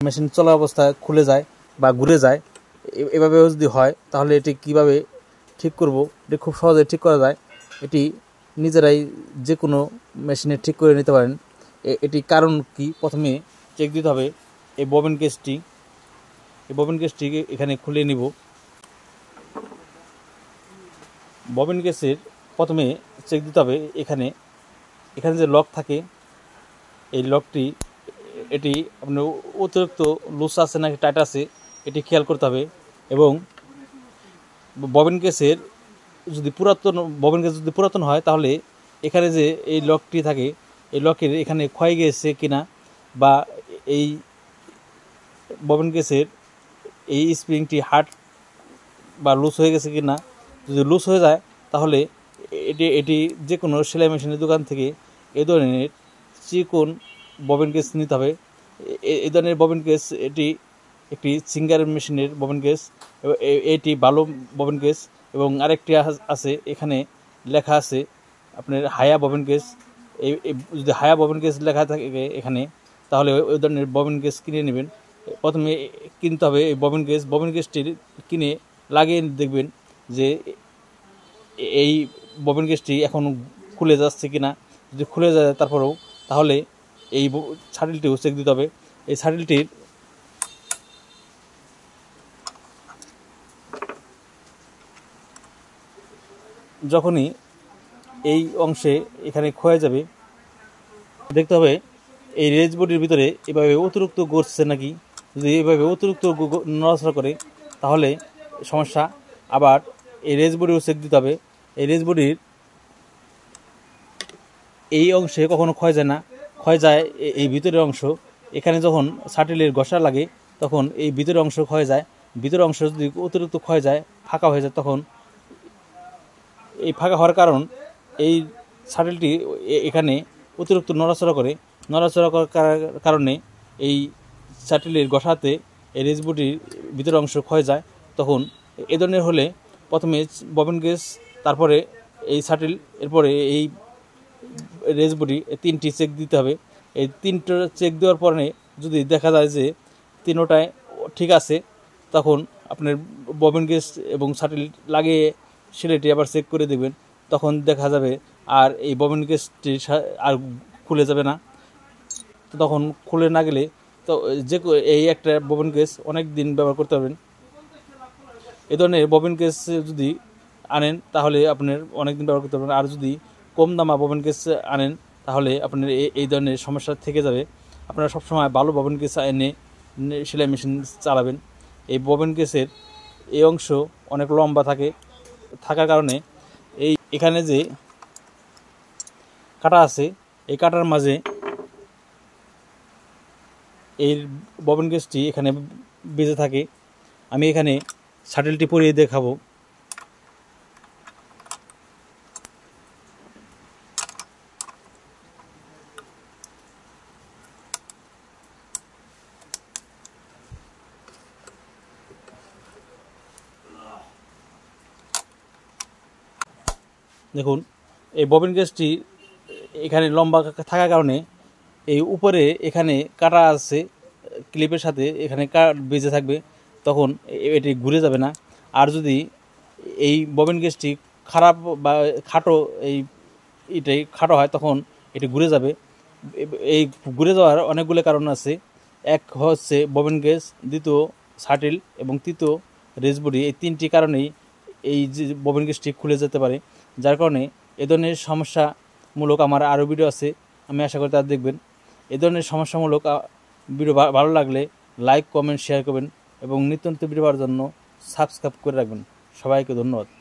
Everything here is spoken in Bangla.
মেশিন চলা অবস্থায় খুলে যায় বা ঘুরে যায়। এভাবেও যদি হয় তাহলে এটি কিভাবে ঠিক করব? এটি খুব সহজে ঠিক করা যায়। এটি নিজেরাই যে কোনো মেশিনে ঠিক করে নিতে পারেন। এটি কারণ কি প্রথমে চেক দিতে হবে। এই ববিন কেসটি এখানে খুলে নিব। ববিন কেসের প্রথমে চেক দিতে হবে এখানে যে লক থাকে, এই লকটি এটি আপনার অতিরিক্ত লুজ আছে নাকি টাইট আছে এটি খেয়াল করতে হবে। এবং ববিন কেসের যদি পুরাতন হয় তাহলে এখানে যে এই লকটি থাকে এই লকের এখানে ক্ষয় গেছে কিনা, বা এই ববিন কেসের এই স্প্রিংটি হার্ড বা লুজ হয়ে গেছে কিনা। যদি লুজ হয়ে যায় তাহলে এটি যে কোনো সেলাই মেশিনের দোকান থেকে এই ধরনের চিকন ববিন কেস নিতে হবে। এই ধরনের ববিন কেস এটি একটি সিঙ্গার মেশিনের ববিন কেস, এটি ভালো ববিন কেস। এবং আরেকটি আছে এখানে লেখা আছে আপনার হায়া ববিন কেস। এই যদি হায়া ববিন কেস লেখা থাকে এখানে তাহলে ওই ধরনের ববিন কেস কিনে নেবেন। প্রথমে কিনতে হবে এই ববিন কেসটির কিনে লাগিয়ে দেখবেন যে এই ববিন কেসটি এখন খুলে যাচ্ছে কিনা। যদি খুলে যায় তারপরেও তাহলে এই শাটলটিও চেক দিতে হবে। এই শাটলটির যখনই এই অংশে এখানে ক্ষয়ে যাবে দেখতে হবে এই রেজ বডির ভিতরে এভাবে অতিরিক্ত গড়ছে নাকি। যদি এভাবে অতিরিক্ত নড়াচড়া করে তাহলে সমস্যা। আবার এই রেজ বডিও চেক দিতে হবে। এই রেজ বডির এই অংশে কখনো ক্ষয় যায় না, ক্ষয় যায় এই ভিতরের অংশ। এখানে যখন শাটলের ঘষা লাগে তখন এই ভিতরের অংশ ক্ষয় যায়। ভিতরের অংশ যদি অতিরিক্ত ক্ষয় যায়, ফাঁকা হয়ে যায়, তখন এই ফাঁকা হওয়ার কারণ এই শাটলটি এখানে অতিরিক্ত নড়াচড়া করার কারণে এই শাটলের ঘষাতে এই রেজ বডির ভিতরের অংশ ক্ষয় যায়। তখন এ ধরনের হলে প্রথমে ববিন কেস, তারপরে এই শাটল, এরপরে এই রেজ বডি, এই তিনটি চেক দিতে হবে। এই তিনটা চেক দেওয়ার পরে যদি দেখা যায় যে তিনোটায় ঠিক আছে তখন আপনার ববিন কেস এবং শাটল লাগিয়ে সেলাইটি আবার চেক করে দেবেন। তখন দেখা যাবে আর এই ববিন কেসটি আর খুলে যাবে না। তো তখন খুলে না গেলে তো এই একটা ববিন কেস অনেক দিন ব্যবহার করতে পারবেন। এই ধরনের ববিন কেস যদি আনেন তাহলে আপনার অনেক দিন ব্যবহার করতে পারবেন। আর যদি কম দামা ববিন কেস আনেন তাহলে আপনার এই ধরনের সমস্যা থেকে যাবে। আপনারা সবসময় ভালো ববিন কেস এনে সেলাই মেশিন চালাবেন। এই ববিন কেসের এই অংশ অনেক লম্বা থাকার কারণে এখানে যে কাটা আছে এই কাটার মাঝে এই ববিন কেসটি এখানে বেঁধে থাকে। আমি এখানে শাটলটি পরিয়ে দেখাবো। দেখুন এই ববিন কেসটি এখানে লম্বা থাকার কারণে এই উপরে এখানে কাটা আছে ক্লিপের সাথে, এখানে বেঁধে থাকবে, তখন এটি ঘুরে যাবে না। আর যদি এই ববিন কেসটি খারাপ বা এটাই খাটো হয় তখন এটি ঘুরে যাবে। এই ঘুরে যাওয়ার অনেকগুলো কারণ আছে। এক হচ্ছে ববিন কেস, দ্বিতীয় শাটল এবং তৃতীয় রেজ বডি। এই তিনটি কারণেই এই যে ববিন কেসটি খুলে যেতে পারে। যার কারণে এ ধরনের সমস্যামূলক আমার আরও ভিডিও আছে, আমি আশা করি তারা দেখবেন। এ ধরনের সমস্যামূলক ভিডিও ভালো লাগলে লাইক, কমেন্ট, শেয়ার করবেন এবং নিত্য নতুন ভিডিও পাওয়ার জন্য সাবস্ক্রাইব করে রাখবেন। সবাইকে ধন্যবাদ।